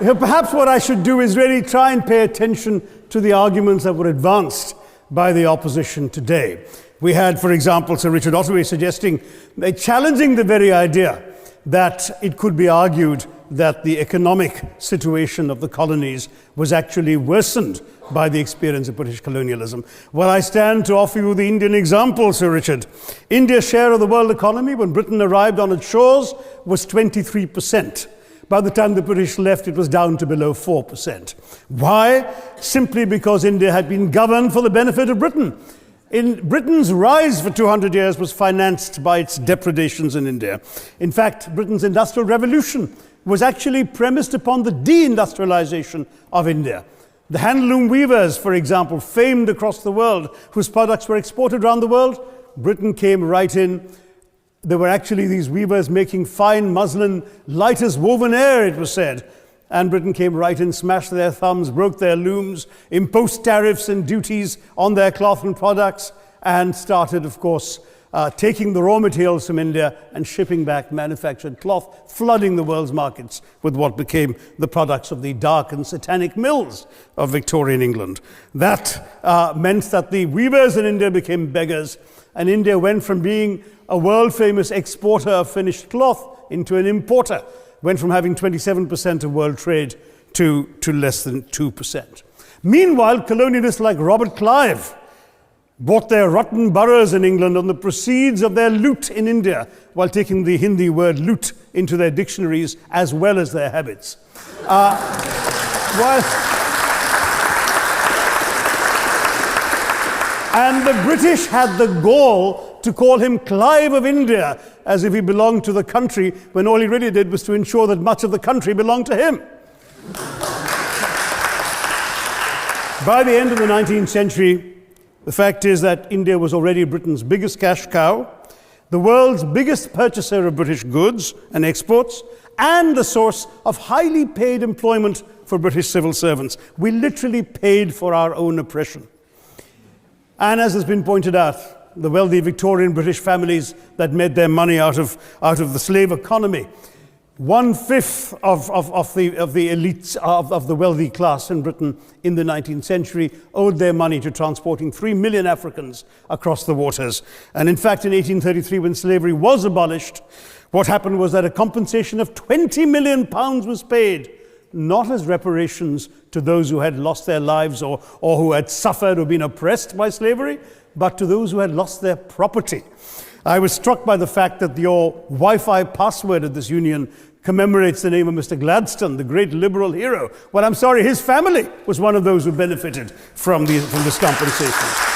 Perhaps what I should do is really try and pay attention to the arguments that were advanced by the opposition today. We had, for example, Sir Richard Ottaway suggesting, challenging the very idea that it could be argued that the economic situation of the colonies was actually worsened by the experience of British colonialism. Well, I stand to offer you the Indian example, Sir Richard. India's share of the world economy when Britain arrived on its shores was 23%. By the time the British left, it was down to below 4%. Why? Simply because India had been governed for the benefit of Britain. Britain's rise for 200 years was financed by its depredations in India. In fact, Britain's industrial revolution was actually premised upon the deindustrialization of India. The handloom weavers, for example, famed across the world, whose products were exported around the world, Britain came right in. There were actually these weavers making fine muslin, light as woven air, it was said. And Britain came right in, smashed their thumbs, broke their looms, imposed tariffs and duties on their cloth and products, and started, of course, taking the raw materials from India and shipping back manufactured cloth, flooding the world's markets with what became the products of the dark and satanic mills of Victorian England. That meant that the weavers in India became beggars, and India went from being a world-famous exporter of finished cloth into an importer, went from having 27% of world trade to less than 2%. Meanwhile, colonialists like Robert Clive bought their rotten boroughs in England on the proceeds of their loot in India, while taking the Hindi word loot into their dictionaries as well as their habits. And the British had the gall to call him Clive of India, as if he belonged to the country, when all he really did was to ensure that much of the country belonged to him. By the end of the 19th century, the fact is that India was already Britain's biggest cash cow, the world's biggest purchaser of British goods and exports, and the source of highly paid employment for British civil servants. We literally paid for our own oppression. And as has been pointed out, the wealthy Victorian British families that made their money out of the slave economy, 1/5 of the elites of the wealthy class in Britain in the 19th century owed their money to transporting 3 million Africans across the waters. And in fact, in 1833, when slavery was abolished, what happened was that a compensation of £20 million was paid, not as reparations to those who had lost their lives or who had suffered or been oppressed by slavery, but to those who had lost their property. I was struck by the fact that your Wi-Fi password at this union commemorates the name of Mr. Gladstone, the great liberal hero. Well, I'm sorry, his family was one of those who benefited from this compensation.